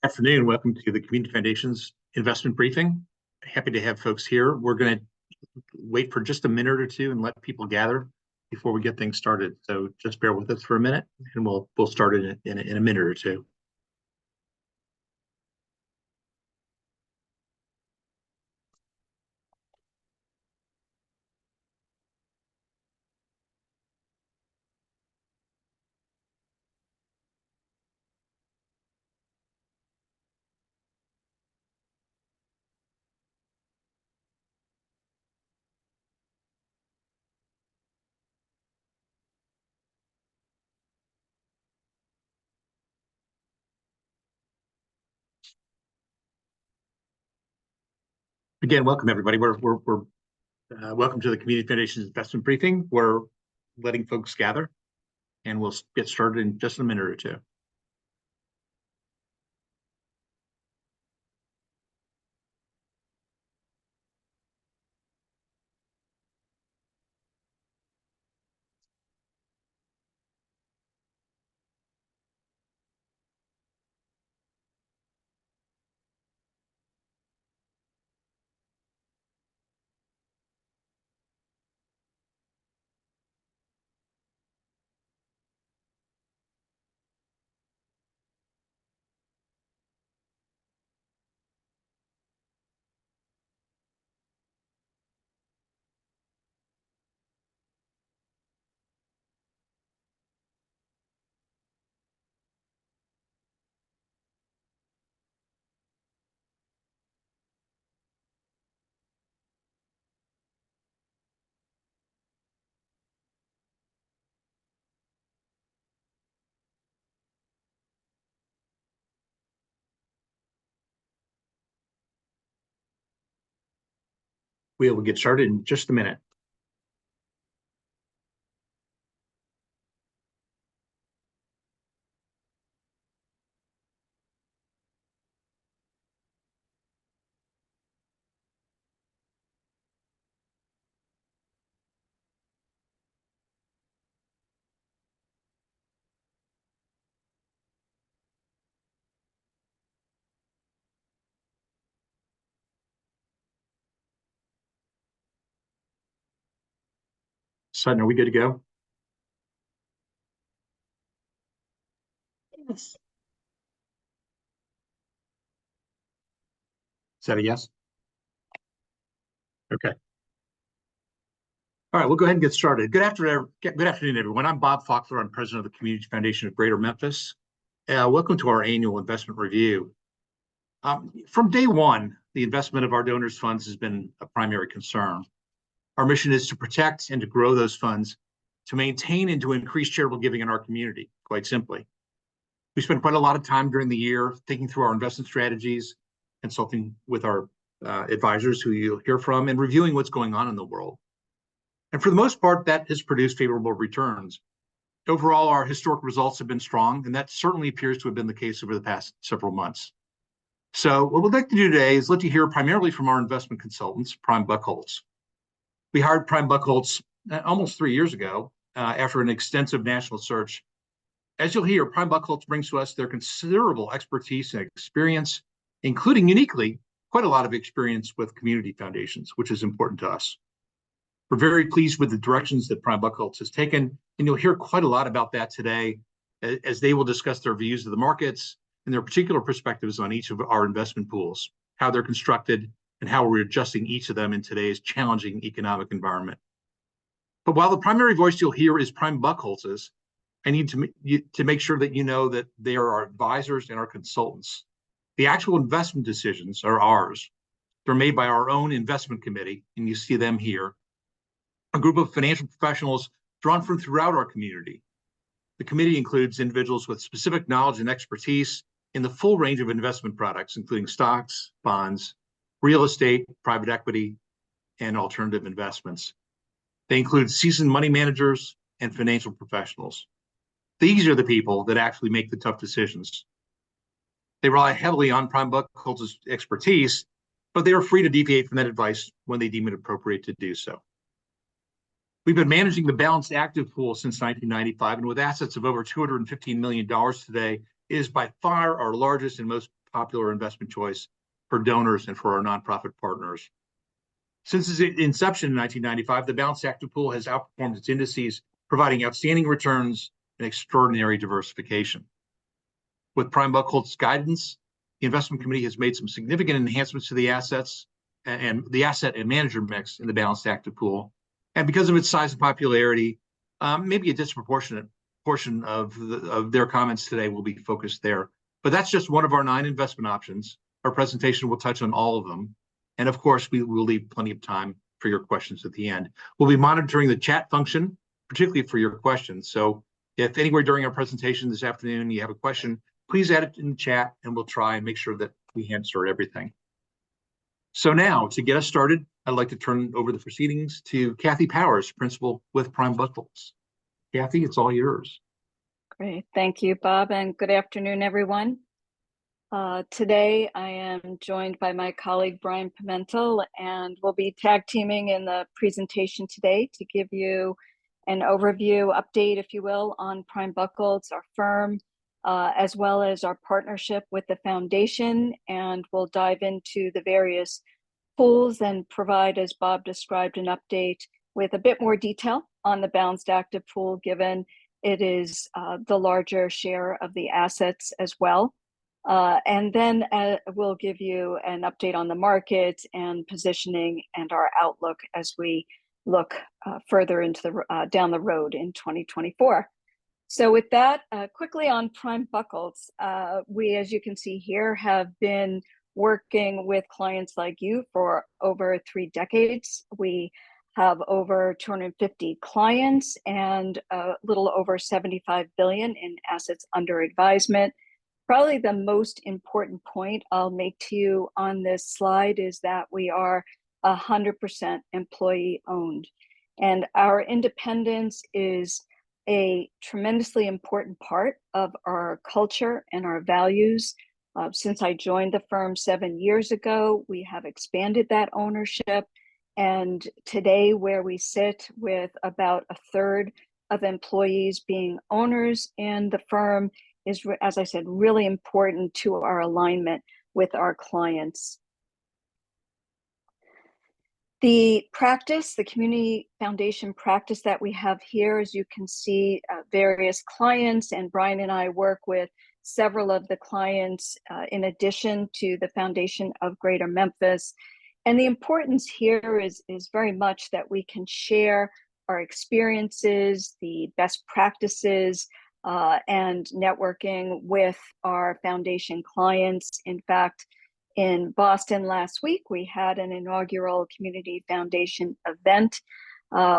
Afternoon. Welcome to the Community Foundation's investment briefing. Happy to have folks here. We're going to wait for just a minute or two and let people gather before we get things started. So just bear with us for a minute, and we'll start in a minute or two. Again, welcome everybody. We're welcome to the Community Foundation's investment briefing. We're letting folks gather, and we'll get started in just a minute or two. We will get started in just a minute. Sutton, are we good to go? Yes. Is that a yes? Okay. All right, we'll go ahead and get started. Good afternoon, everyone. I'm Bob Faulkner. I'm president of the Community Foundation of Greater Memphis. Welcome to our annual investment review. From day one, the investment of our donors' funds has been a primary concern. Our mission is to protect and to grow those funds, to maintain and to increase charitable giving in our community, quite simply. We spend quite a lot of time during the year thinking through our investment strategies, consulting with our advisors who you'll hear from, and reviewing what's going on in the world. And for the most part, that has produced favorable returns. Overall, our historic results have been strong, and that certainly appears to have been the case over the past several months. So what we'd like to do today is let you hear primarily from our investment consultants, Prime Buchholz. We hired Prime Buchholz almost 3 years ago after an extensive national search. As you'll hear, Prime Buchholz brings to us their considerable expertise and experience, including uniquely quite a lot of experience with community foundations, which is important to us. We're very pleased with the directions that Prime Buchholz has taken, and you'll hear quite a lot about that today as they will discuss their views of the markets and their particular perspectives on each of our investment pools, how they're constructed, and how we're adjusting each of them in today's challenging economic environment. But while the primary voice you'll hear is Prime Buchholz's, I need to make sure that you know that they are our advisors and our consultants. The actual investment decisions are ours. They're made by our own investment committee, and you see them here. A group of financial professionals drawn from throughout our community. The committee includes individuals with specific knowledge and expertise in the full range of investment products, including stocks, bonds, real estate, private equity, and alternative investments. They include seasoned money managers and financial professionals. These are the people that actually make the tough decisions. They rely heavily on Prime Buchholz's expertise, but they are free to deviate from that advice when they deem it appropriate to do so. We've been managing the balanced active pool since 1995, and with assets of over $215 million today, it is by far our largest and most popular investment choice for donors and for our nonprofit partners. Since its inception in 1995, the Balanced Active Pool has outperformed its indices, providing outstanding returns and extraordinary diversification. With Prime Buchholz guidance, the investment committee has made some significant enhancements to the assets and the asset and manager mix in the Balanced Active Pool. And because of its size and popularity, maybe a disproportionate portion of their comments today will be focused there. But that's just one of our 9 investment options. Our presentation will touch on all of them. And of course, we will leave plenty of time for your questions at the end. We'll be monitoring the chat function, particularly for your questions. So if anywhere during our presentation this afternoon you have a question, please add it in the chat and we'll try and make sure that we answer everything. So now, to get us started, I'd like to turn over the proceedings to Kathy Powers, Principal with Prime Buchholz. Kathy, it's all yours. Great. Thank you, Bob, and good afternoon, everyone. Today, I am joined by my colleague, Brian Pimentel, and we'll be tag teaming in the presentation today to give you an overview update, if you will, on Prime Buchholz, our firm, as well as our partnership with the foundation. And we'll dive into the various pools and provide, as Bob described, an update with a bit more detail on the Balanced Active Pool, given it is the larger share of the assets as well. And then we'll give you an update on the market and positioning and our outlook as we look further into the down the road in 2024. So with that, quickly on Prime Buchholz, we, as you can see here, have been working with clients like you for over 3 decades. We have over 250 clients and a little over $75 billion in assets under advisement. Probably the most important point I'll make to you on this slide is that we are 100% employee owned. And our independence is a tremendously important part of our culture and our values. Since I joined the firm 7 years ago, we have expanded that ownership. And today, where we sit with about a third of employees being owners in the firm, is, as I said, really important to our alignment with our clients. The practice, the community foundation practice that we have here, as you can see, various clients, and Brian and I work with several of the clients in addition to the Foundation of Greater Memphis. And the importance here is very much that we can share our experiences, the best practices, and networking with our foundation clients. In fact, in Boston last week, we had an inaugural Community Foundation event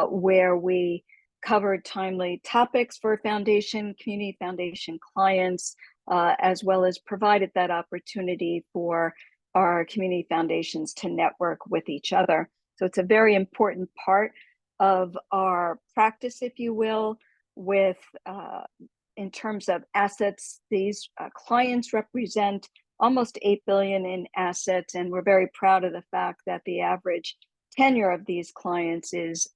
where we covered timely topics for community foundation clients, as well as provided that opportunity for our community foundations to network with each other. So it's a very important part of our practice, if you will, with in terms of assets. These clients represent almost $8 billion in assets, and we're very proud of the fact that the average tenure of these clients is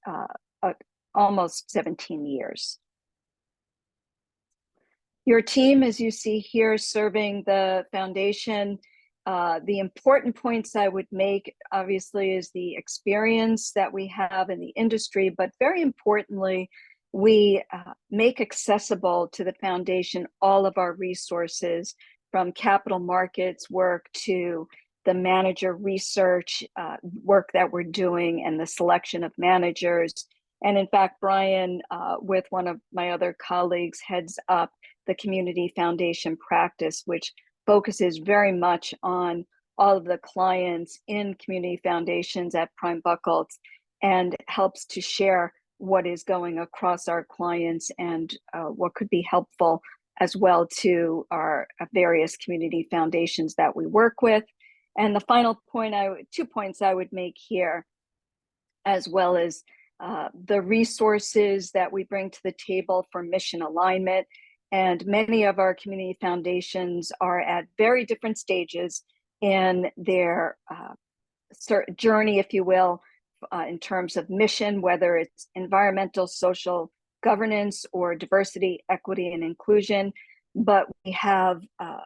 almost 17 years. Your team, as you see here, serving the foundation, the important points I would make, obviously, is the experience that we have in the industry, but very importantly, we make accessible to the foundation all of our resources, from capital markets work to the manager research work that we're doing and the selection of managers. And in fact, Brian, with one of my other colleagues, heads up the Community Foundation practice, which focuses very much on all of the clients in community foundations at Prime Buchholz and helps to share what is going across our clients and what could be helpful as well to our various community foundations that we work with. And the final point, 2 points I would make here, as well as the resources that we bring to the table for mission alignment. And many of our community foundations are at very different stages in their journey, if you will, in terms of mission, whether it's environmental, social, governance, or diversity, equity, and inclusion. But we have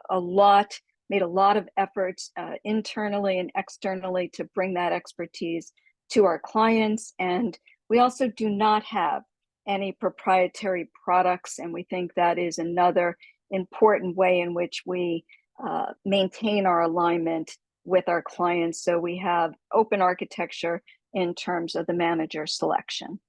a lot made a lot of efforts internally and externally to bring that expertise to our clients. And we also do not have any proprietary products, and we think that is another important way in which we maintain our alignment with our clients. So we have open architecture in terms of the manager selection.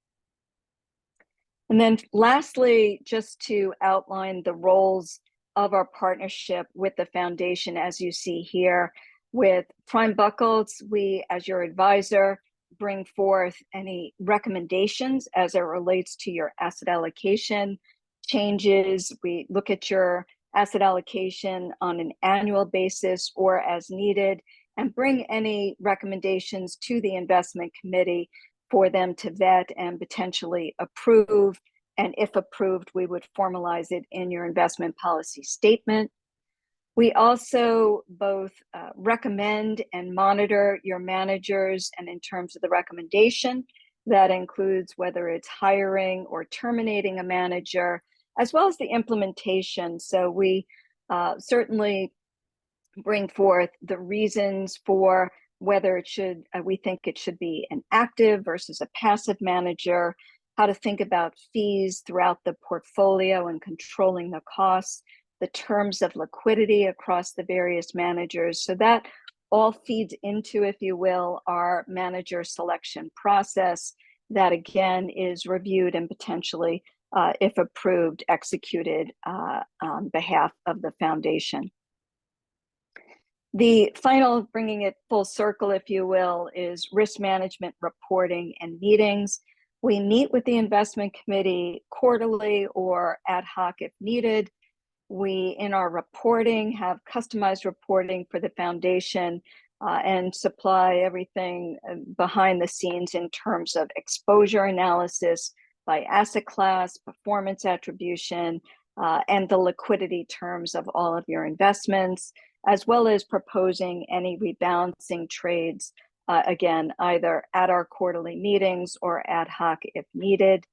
And then lastly, just to outline the roles of our partnership with the foundation, as you see here, with Prime Buchholz, we, as your advisor, bring forth any recommendations as it relates to your asset allocation changes. We look at your asset allocation on an annual basis or as needed, and bring any recommendations to the investment committee for them to vet and potentially approve. And if approved, we would formalize it in your investment policy statement. We also both recommend and monitor your managers, and in terms of the recommendation, that includes whether it's hiring or terminating a manager, as well as the implementation. So we certainly bring forth the reasons for whether it should, we think it should be an active versus a passive manager, how to think about fees throughout the portfolio and controlling the costs, the terms of liquidity across the various managers. So that all feeds into, if you will, our manager selection process that again is reviewed and potentially, if approved, executed on behalf of the foundation. The final, bringing it full circle, if you will, is risk management reporting and meetings. We meet with the investment committee quarterly or ad hoc if needed. We, in our reporting, have customized reporting for the foundation and supply everything behind the scenes in terms of exposure analysis by asset class, performance attribution, and the liquidity terms of all of your investments, as well as proposing any rebalancing trades, again, either at our quarterly meetings or ad hoc if needed.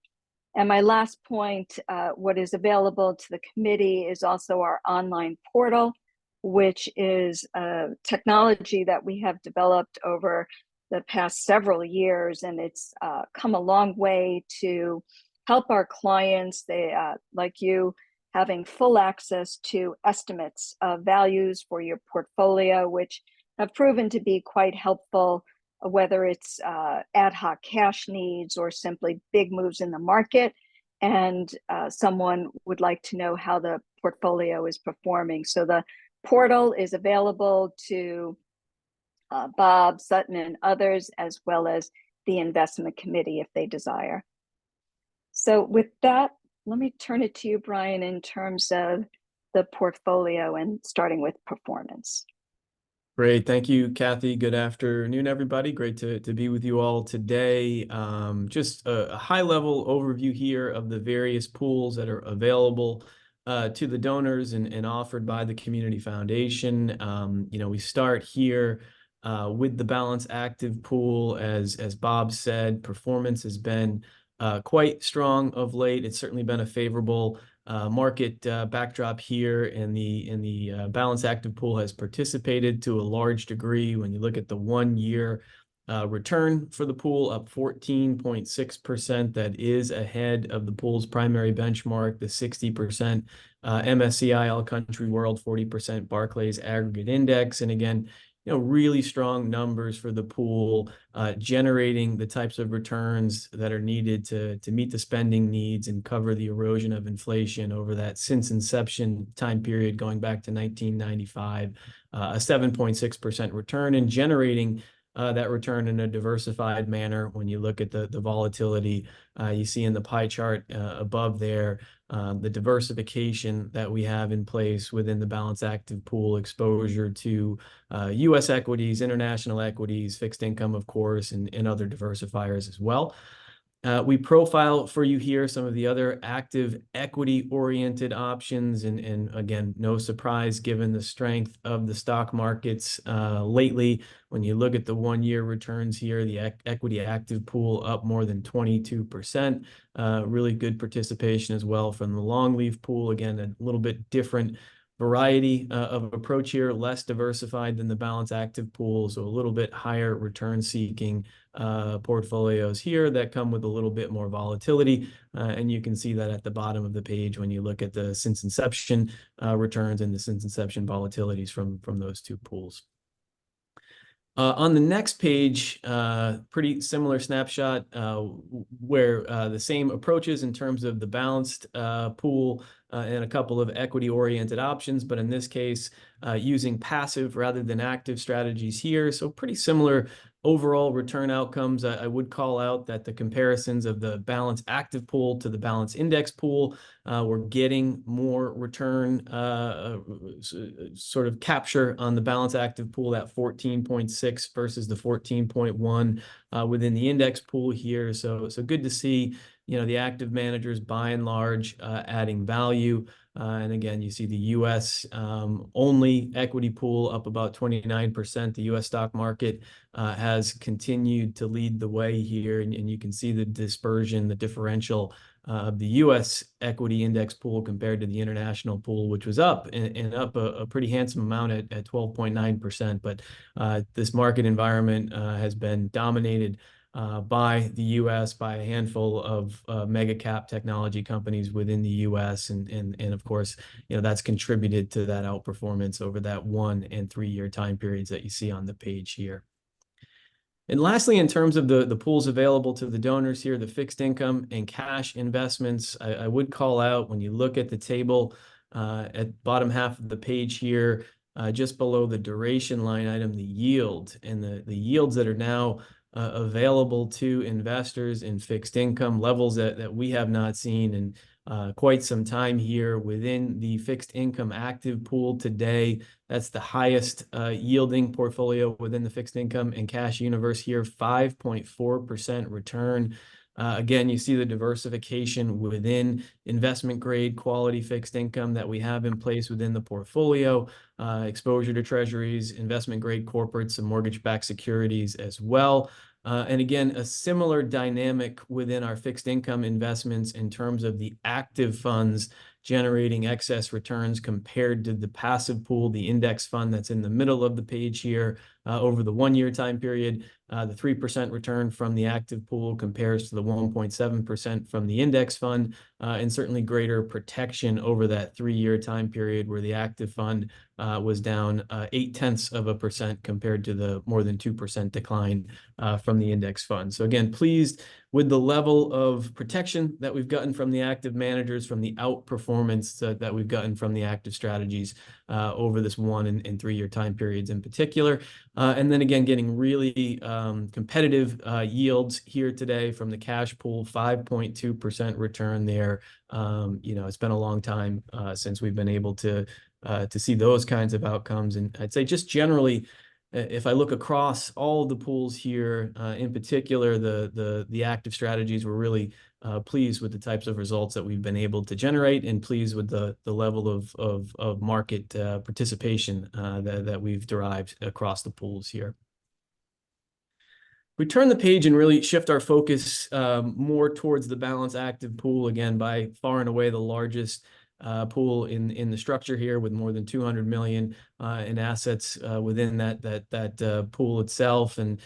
And my last point, what is available to the committee is also our online portal, which is a technology that we have developed over the past several years, and it's come a long way to help our clients, they, like you, having full access to estimates of values for your portfolio, which have proven to be quite helpful, whether it's ad hoc cash needs or simply big moves in the market, and someone would like to know how the portfolio is performing. So the portal is available to Bob, Sutton, and others, as well as the investment committee if they desire. So with that, let me turn it to you, Brian, in terms of the portfolio and starting with performance. Great. Thank you, Kathy. Good afternoon, everybody. Great to be with you all today. Just a high-level overview here of the various pools that are available to the donors and offered by the Community Foundation. We start here with the Balance Active pool. As Bob said, performance has been quite strong of late. It's certainly been a favorable market backdrop here, and the Balance Active pool has participated to a large degree. When you look at the 1-year return for the pool, up 14.6%, that is ahead of the pool's primary benchmark, the 60% MSCI All Country World 40% Barclays Aggregate Index. And again, really strong numbers for the pool, generating the types of returns that are needed to meet the spending needs and cover the erosion of inflation over that since inception time period going back to 1995, a 7.6% return, and generating that return in a diversified manner. When you look at the volatility, you see in the pie chart above there, the diversification that we have in place within the Balance Active pool, exposure to U.S. equities, international equities, fixed income, of course, and other diversifiers as well. We profile for you here some of the other active equity-oriented options, and again, no surprise given the strength of the stock markets lately. When you look at the 1-year returns here, the equity active pool up more than 22%. Really good participation as well from the long leaf pool. Again, a little bit different variety of approach here, less diversified than the balance active pool, so a little bit higher return seeking portfolios here that come with a little bit more volatility. And you can see that at the bottom of the page when you look at the since inception returns and the since inception volatilities from those two pools. On the next page, pretty similar snapshot where the same approaches in terms of the balanced pool and a couple of equity-oriented options, but in this case, using passive rather than active strategies here. So pretty similar overall return outcomes. I would call out that the comparisons of the balance active pool to the balance index pool, we're getting more return sort of capture on the balance active pool at 14.6 versus the 14.1 within the index pool here. So good to see, the active managers by and large adding value. And again, you see the U.S. Only equity pool up about 29%. The U.S. stock market has continued to lead the way here. And you can see the dispersion, the differential of the U.S. equity index pool compared to the international pool, which was up and up a pretty handsome amount at 12.9%. But this market environment has been dominated by the U.S., by a handful of mega cap technology companies within the U.S. And of course, that's contributed to that outperformance over that 1 and 3 year time periods that you see on the page here. And lastly, in terms of the pools available to the donors here, the fixed income and cash investments, I would call out when you look at the table at bottom half of the page here, just below the duration line item, the yield and the yields that are now available to investors in fixed income levels that we have not seen in quite some time here within the fixed income active pool today. That's the highest yielding portfolio within the fixed income and cash universe here, 5.4% return. Again, you see the diversification within investment grade quality fixed income that we have in place within the portfolio, exposure to treasuries, investment grade corporates, and mortgage-backed securities as well. And again, a similar dynamic within our fixed income investments in terms of the active funds generating excess returns compared to the passive pool, the index fund that's in the middle of the page here over the 1 year time period. The 3% return from the active pool compares to the 1.7% from the index fund, and certainly greater protection over that 3 year time period where the active fund was down 0.8% compared to the more than 2% decline from the index fund. So again, pleased with the level of protection that we've gotten from the active managers, from the outperformance that we've gotten from the active strategies over this 1 and 3 year time periods in particular. And then again, getting really competitive yields here today from the cash pool, 5.2% return there. It's been a long time since we've been able to see those kinds of outcomes. And I'd say just generally, if I look across all of the pools here, in particular, the active strategies, we're really pleased with the types of results that we've been able to generate and pleased with the level of market participation that we've derived across the pools here. We turn the page and really shift our focus more towards the balance active pool, again, by far and away the largest pool in the structure here with more than 200 million in assets within that pool itself. And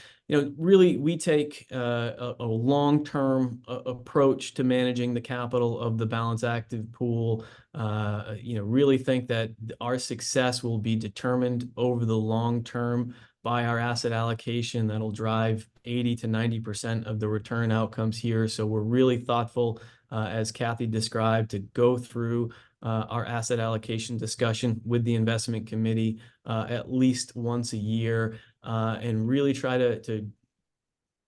really we take a long-term approach to managing the capital of the balance active pool. Really think that our success will be determined over the long term by our asset allocation. That'll drive 80 to 90% of the return outcomes here. So we're really thoughtful, as Kathy described, to go through our asset allocation discussion with the investment committee at least once a year and really try to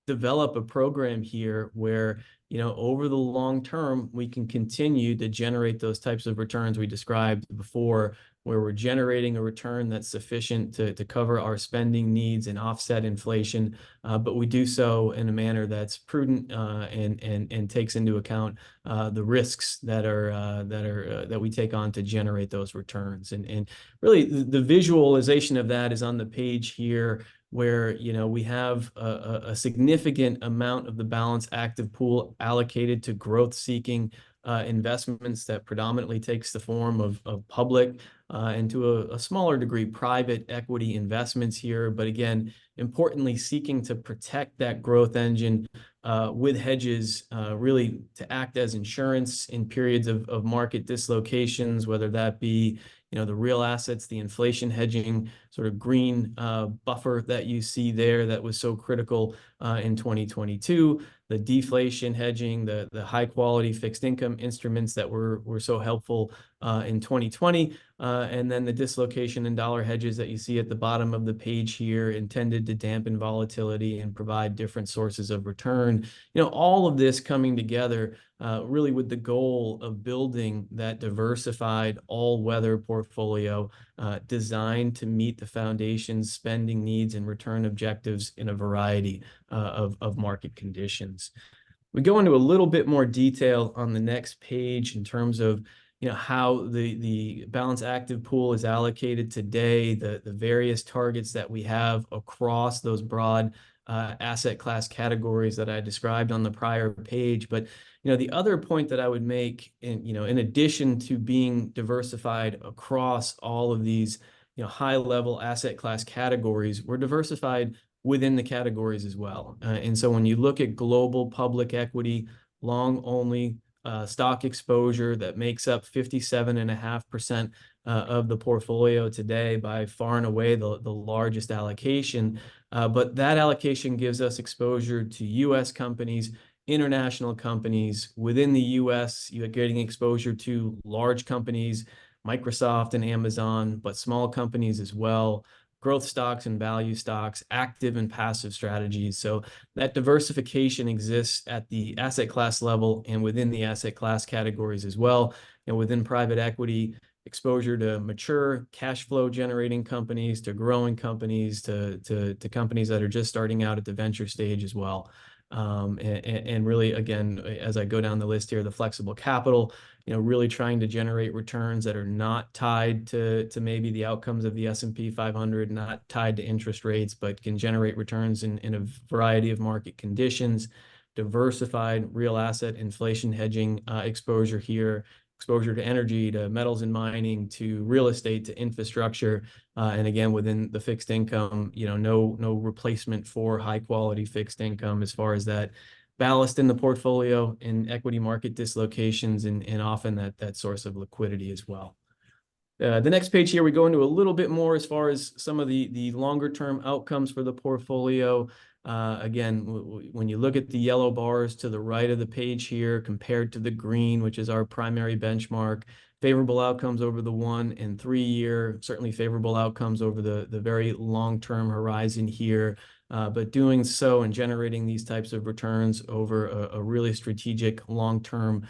develop a program here where, over the long term, we can continue to generate those types of returns we described before, where we're generating a return that's sufficient to cover our spending needs and offset inflation, but we do so in a manner that's prudent and takes into account the risks that we take on to generate those returns. And really, the visualization of that is on the page here, where we have a significant amount of the balance active pool allocated to growth-seeking investments that predominantly takes the form of public and to a smaller degree private equity investments here. But again, importantly, seeking to protect that growth engine with hedges really to act as insurance in periods of market dislocations, whether that be the real assets, the inflation hedging sort of green buffer that you see there that was so critical in 2022, the deflation hedging, the high quality fixed income instruments that were so helpful in 2020, and then the dislocation in dollar hedges that you see at the bottom of the page here, intended to dampen volatility and provide different sources of return. All of this coming together really with the goal of building that diversified all-weather portfolio designed to meet the foundation's spending needs and return objectives in a variety of market conditions. We go into a little bit more detail on the next page in terms of how the balanced active pool is allocated today, the various targets that we have across those broad asset class categories that I described on the prior page. But the other point that I would make, in addition to being diversified across all of these high level asset class categories, we're diversified within the categories as well. And so when you look at global public equity, long only stock exposure that makes up 57.5% of the portfolio today, by far and away the largest allocation. But that allocation gives us exposure to U.S. companies, international companies. Within the U.S., you're getting exposure to large companies, Microsoft and Amazon, but small companies as well, growth stocks and value stocks, active and passive strategies. So that diversification exists at the asset class level and within the asset class categories as well. And within private equity, exposure to mature cash flow generating companies, to growing companies, to companies that are just starting out at the venture stage as well. And really, again, as I go down the list here, the flexible capital, really trying to generate returns that are not tied to maybe the outcomes of the S&P 500, not tied to interest rates, but can generate returns in a variety of market conditions. Diversified real asset inflation hedging exposure here, exposure to energy, to metals and mining, to real estate, to infrastructure, and again within the fixed income, no replacement for high quality fixed income as far as that ballast in the portfolio in equity market dislocations, and often that source of liquidity as well. The next page here, we go into a little bit more as far as some of the longer term outcomes for the portfolio. Again, when you look at the yellow bars to the right of the page here compared to the green, which is our primary benchmark, favorable outcomes over the 1 and 3 year, certainly favorable outcomes over the very long-term horizon here, but doing so and generating these types of returns over a really strategic long-term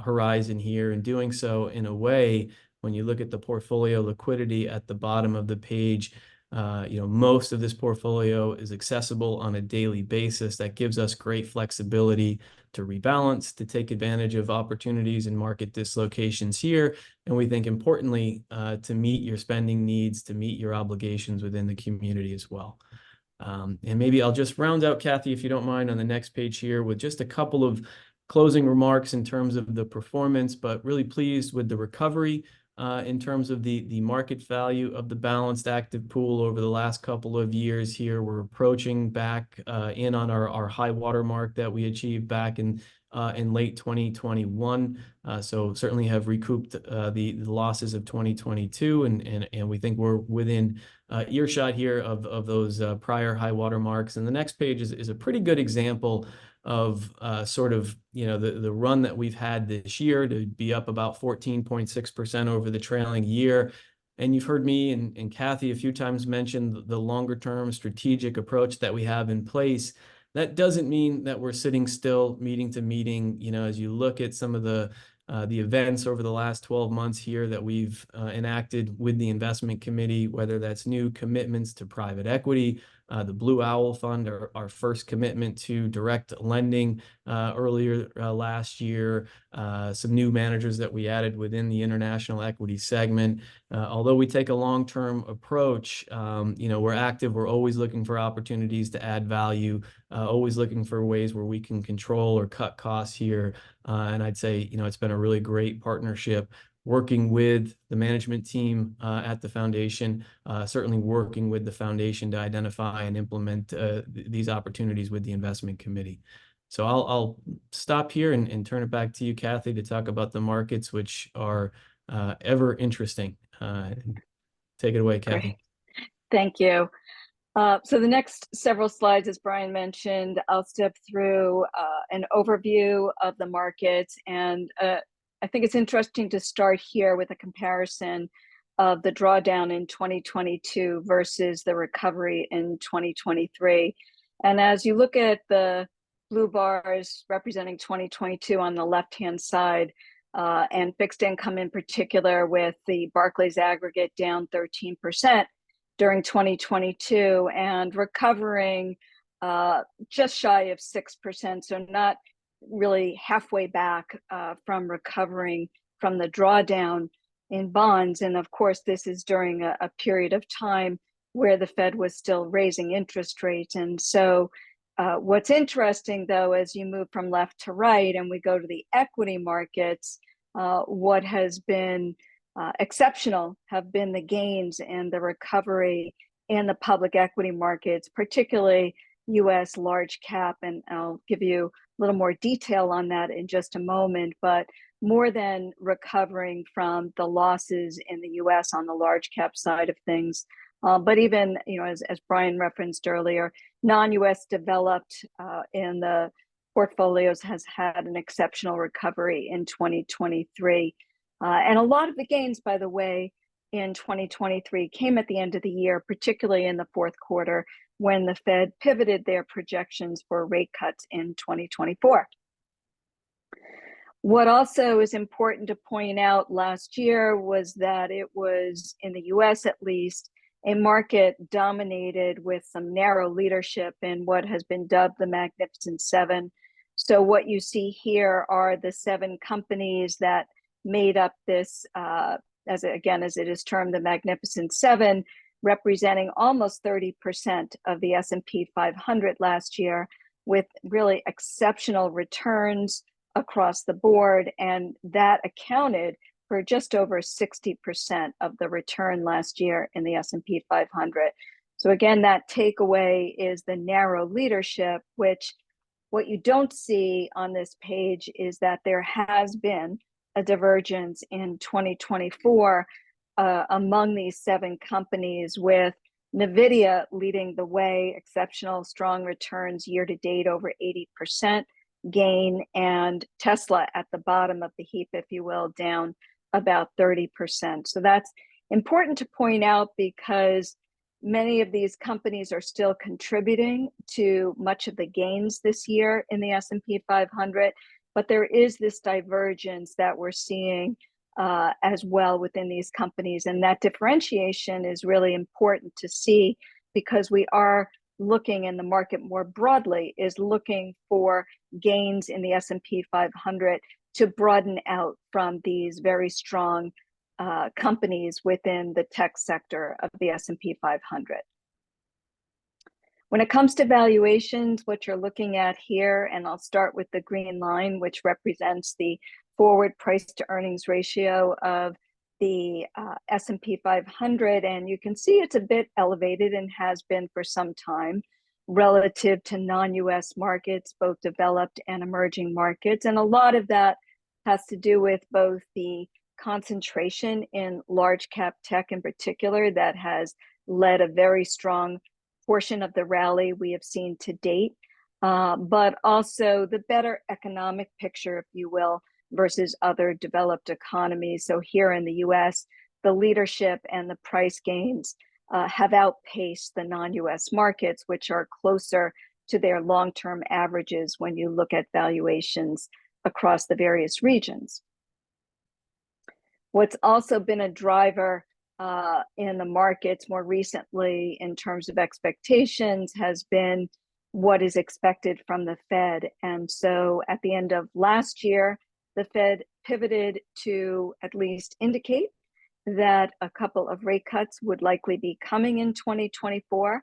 horizon here, and doing so in a way, when you look at the portfolio liquidity at the bottom of the page, most of this portfolio is accessible on a daily basis. That gives us great flexibility to rebalance, to take advantage of opportunities and market dislocations here. And we think importantly, to meet your spending needs, to meet your obligations within the community as well. And maybe I'll just round out, Kathy, if you don't mind, on the next page here with just a couple of closing remarks in terms of the performance, but really pleased with the recovery in terms of the market value of the balanced active pool over the last couple of years here. We're approaching back in on our high water mark that we achieved back in late 2021. So certainly have recouped the losses of 2022, and we think we're within earshot here of those prior high water marks. And the next page is a pretty good example of sort of, the run that we've had this year to be up about 14.6% over the trailing year. And you've heard me and Kathy a few times mention the longer term strategic approach that we have in place. That doesn't mean that we're sitting still meeting to meeting. As you look at some of the events over the last 12 months here that we've enacted with the investment committee, whether that's new commitments to private equity, the Blue Owl Fund, our first commitment to direct lending earlier last year, some new managers that we added within the international equity segment. Although we take a long-term approach, we're active. We're always looking for opportunities to add value, always looking for ways where we can control or cut costs here. And I'd say, it's been a really great partnership working with the management team at the foundation, certainly working with the foundation to identify and implement these opportunities with the investment committee. So I'll stop here and turn it back to you, Kathy, to talk about the markets, which are ever interesting. Take it away, Kathy. Great. Thank you. So the next several slides, as Brian mentioned, I'll step through an overview of the markets. And I think it's interesting to start here with a comparison of the drawdown in 2022 versus the recovery in 2023. And as you look at the blue bars representing 2022 on the left-hand side, and fixed income in particular, with the Barclays aggregate down 13%, during 2022 and recovering just shy of 6%. So not really halfway back from recovering from the drawdown in bonds. And of course, this is during a period of time where the Fed was still raising interest rates. And so what's interesting, though, as you move from left to right and we go to the equity markets, what has been exceptional have been the gains and the recovery in the public equity markets, particularly U.S. large cap. And I'll give you a little more detail on that in just a moment, but more than recovering from the losses in the U.S. on the large cap side of things. But even, as Brian referenced earlier, non-U.S. developed in the portfolios has had an exceptional recovery in 2023. And a lot of the gains, by the way, in 2023 came at the end of the year, particularly in the fourth quarter, when the Fed pivoted their projections for rate cuts in 2024. What also is important to point out last year was that it was, in the US at least, a market dominated with some narrow leadership in what has been dubbed the Magnificent Seven. So what you see here are the 7 companies that made up this, as it is termed, the Magnificent Seven, representing almost 30% of the S&P 500 last year, with really exceptional returns across the board. And that accounted for just over 60% of the return last year in the S&P 500. So again, that takeaway is the narrow leadership, which what you don't see on this page is that there has been a divergence in 2024 among these 7 companies, with NVIDIA leading the way, exceptional strong returns year to date, over 80% gain, and Tesla at the bottom of the heap, if you will, down about 30%. So that's important to point out because many of these companies are still contributing to much of the gains this year in the S&P 500. But there is this divergence that we're seeing as well within these companies. And that differentiation is really important to see, because we are looking, in the market more broadly, is looking for gains in the S&P 500 to broaden out from these very strong companies within the tech sector of the S&P 500. When it comes to valuations, what you're looking at here, and I'll start with the green line, which represents the forward price to earnings ratio of the S&P 500. And you can see it's a bit elevated and has been for some time relative to non-US markets, both developed and emerging markets. And a lot of that has to do with both the concentration in large cap tech in particular that has led a very strong portion of the rally we have seen to date, but also the better economic picture, if you will, versus other developed economies. So here in the US, the leadership and the price gains have outpaced the non-US markets, which are closer to their long-term averages when you look at valuations across the various regions. What's also been a driver in the markets more recently in terms of expectations has been what is expected from the Fed. And so at the end of last year, the Fed pivoted to at least indicate that a couple of rate cuts would likely be coming in 2024.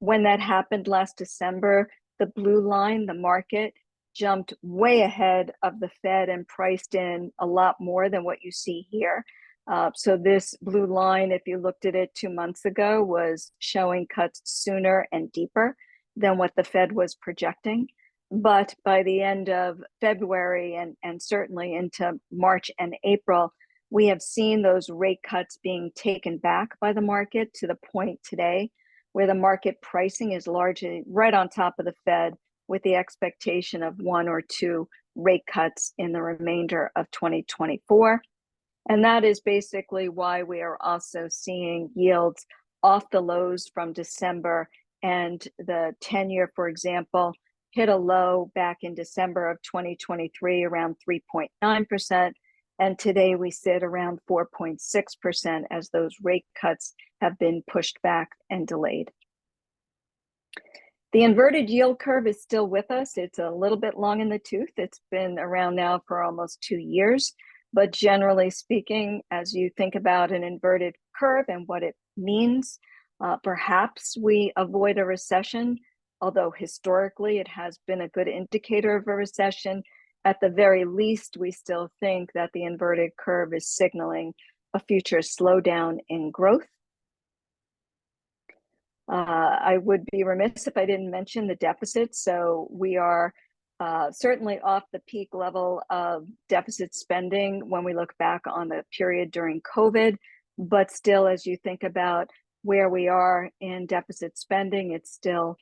When that happened last December, the blue line, the market, jumped way ahead of the Fed and priced in a lot more than what you see here. So this blue line, if you looked at it 2 months ago, was showing cuts sooner and deeper than what the Fed was projecting. But by the end of February and certainly into March and April, we have seen those rate cuts being taken back by the market to the point today where the market pricing is largely right on top of the Fed with the expectation of 1 or 2 rate cuts in the remainder of 2024. And that is basically why we are also seeing yields off the lows from December. And the 10-year, for example, hit a low back in December of 2023 around 3.9%. And today we sit around 4.6% as those rate cuts have been pushed back and delayed. The inverted yield curve is still with us. It's a little bit long in the tooth. It's been around now for almost 2 years. But generally speaking, as you think about an inverted curve and what it means, perhaps we avoid a recession, although historically it has been a good indicator of a recession. At the very least, we still think that the inverted curve is signaling a future slowdown in growth. I would be remiss if I didn't mention the deficit. So we are certainly off the peak level of deficit spending when we look back on the period during COVID, but still, as you think about where we are in deficit spending, it's still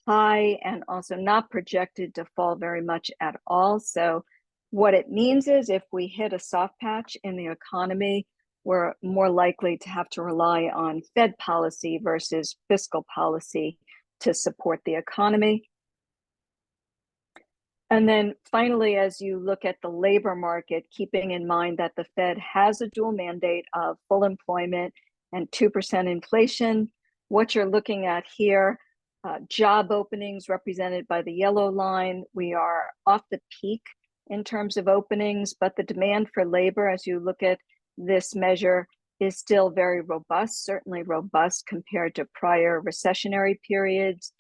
high and also not projected to fall very much at all. So what it means is if we hit a soft patch in the economy, we're more likely to have to rely on Fed policy versus fiscal policy to support the economy. And then finally, as you look at the labor market, keeping in mind that the Fed has a dual mandate of full employment and 2% inflation, what you're looking at here, job openings represented by the yellow line, we are off the peak in terms of openings, but the demand for labor, as you look at this measure, is still very robust, certainly robust compared to prior recessionary periods.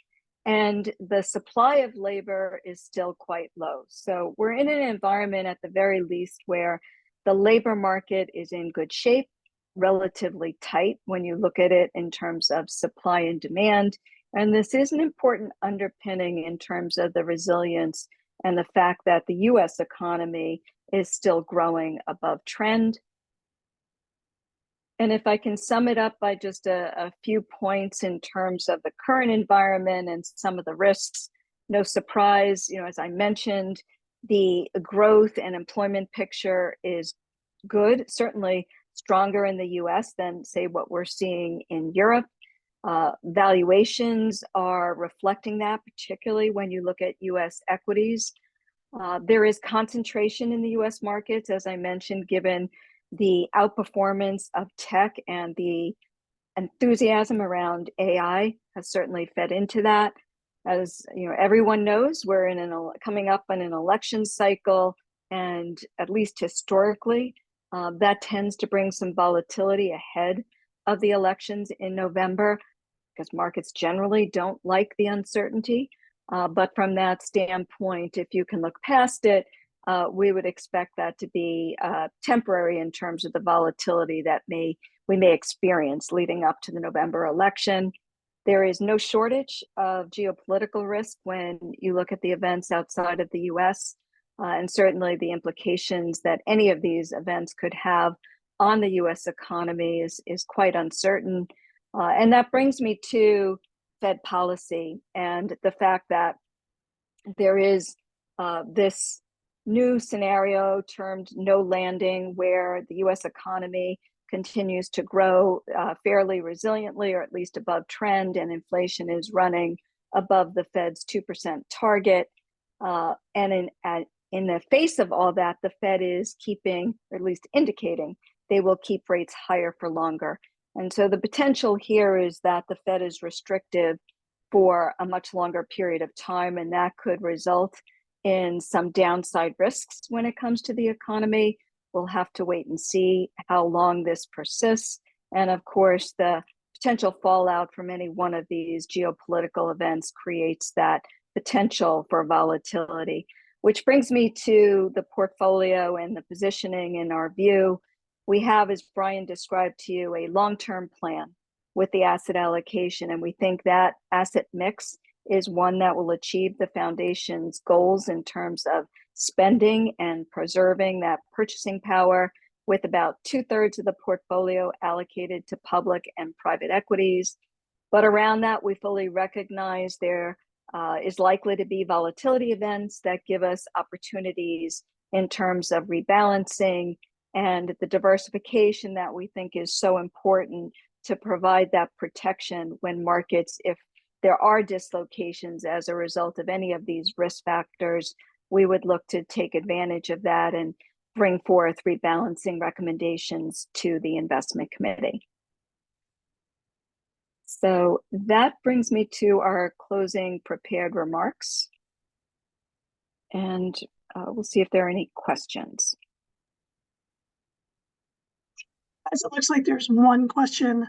And the supply of labor is still quite low. So we're in an environment at the very least where the labor market is in good shape, relatively tight when you look at it in terms of supply and demand. And this is an important underpinning in terms of the resilience and the fact that the US economy is still growing above trend. And if I can sum it up by just a few points in terms of the current environment and some of the risks, no surprise, as I mentioned, the growth and employment picture is good, certainly stronger in the US than, say, what we're seeing in Europe. Valuations are reflecting that, particularly when you look at US equities. There is concentration in the US markets, as I mentioned, given the outperformance of tech and the enthusiasm around AI has certainly fed into that. As everyone knows, we're coming up on an election cycle, and at least historically, that tends to bring some volatility ahead of the elections in November, because markets generally don't like the uncertainty. But from that standpoint, if you can look past it, we would expect that to be temporary in terms of the volatility that we may experience leading up to the November election. There is no shortage of geopolitical risk when you look at the events outside of the US, and certainly the implications that any of these events could have on the US economy is quite uncertain. And that brings me to Fed policy and the fact that there is this new scenario termed no landing, where the US economy continues to grow fairly resiliently, or at least above trend, and inflation is running above the Fed's 2% target. And in the face of all that, the Fed is keeping, or at least indicating, they will keep rates higher for longer. And so the potential here is that the Fed is restrictive for a much longer period of time, and that could result in some downside risks when it comes to the economy. We'll have to wait and see how long this persists. And of course, the potential fallout from any one of these geopolitical events creates that potential for volatility, which brings me to the portfolio and the positioning in our view. We have, as Brian described to you, a long-term plan with the asset allocation, and we think that asset mix is one that will achieve the foundation's goals in terms of spending and preserving that purchasing power, with about 2/3 of the portfolio allocated to public and private equities. But around that, we fully recognize there is likely to be volatility events that give us opportunities in terms of rebalancing and the diversification that we think is so important to provide that protection when markets, if there are dislocations as a result of any of these risk factors, we would look to take advantage of that and bring forth rebalancing recommendations to the investment committee. So that brings me to our closing prepared remarks. And we'll see if there are any questions. As it looks like there's one question.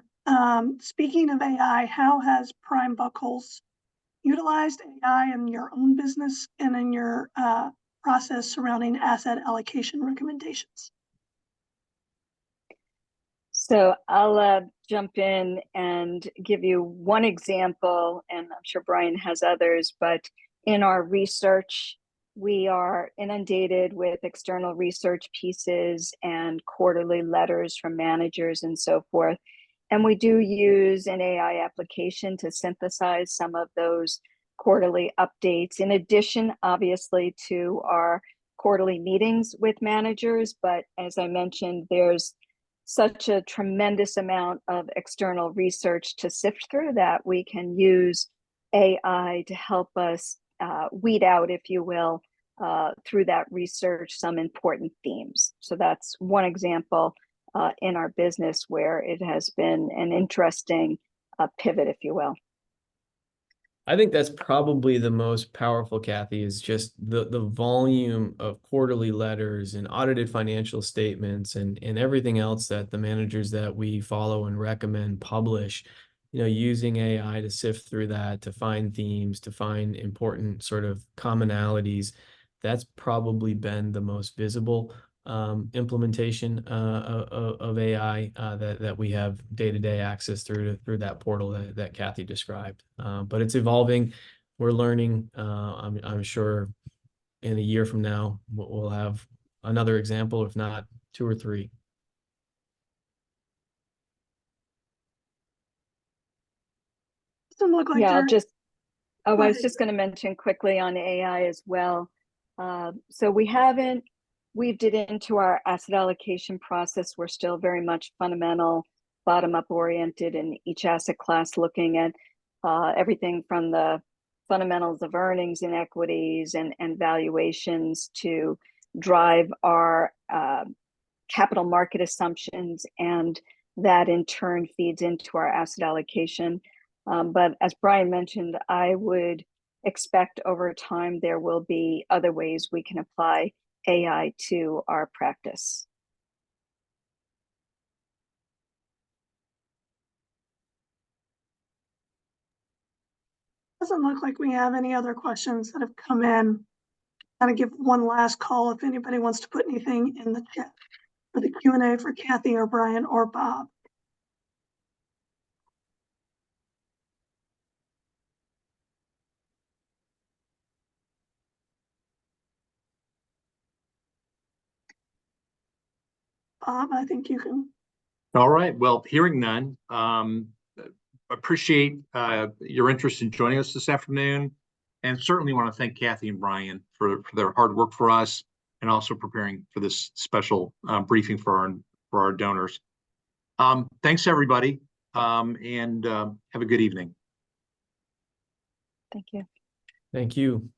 Speaking of AI, how has Prime Buchholz utilized AI in your own business and in your process surrounding asset allocation recommendations? So I'll jump in and give you one example, and I'm sure Brian has others, but in our research, we are inundated with external research pieces and quarterly letters from managers and so forth. And we do use an AI application to synthesize some of those quarterly updates, in addition, obviously, to our quarterly meetings with managers. But as I mentioned, there's such a tremendous amount of external research to sift through that we can use AI to help us weed out, if you will, through that research, some important themes. So that's one example in our business where it has been an interesting pivot, if you will. I think that's probably the most powerful, Kathy, is just the volume of quarterly letters and audited financial statements and everything else that the managers that we follow and recommend publish, using AI to sift through that, to find themes, to find important sort of commonalities. That's probably been the most visible implementation of AI that we have day-to-day access through that portal that Kathy described. But it's evolving. We're learning. I'm sure in a year from now we'll have another example, if not 2 or 3. Doesn't look like yeah, I was ahead. just going to mention quickly on AI as well. So weaved it into our asset allocation process. We're still very much fundamental, bottom-up oriented in each asset class, looking at everything from the fundamentals of earnings in equities and valuations to drive our capital market assumptions, and that in turn feeds into our asset allocation. But as Brian mentioned, I would expect over time there will be other ways we can apply AI to our practice. Doesn't look like we have any other questions that have come in. I'm gonna give one last call if anybody wants to put anything in the chat for the Q&A for Kathy or Brian or Bob. Bob, I think you can. All right. Well, hearing none, appreciate your interest in joining us this afternoon, and certainly want to thank Kathy and Brian for their hard work for us, and also preparing for this special briefing for our donors. Thanks, everybody, and have a good evening. Thank you. Thank you.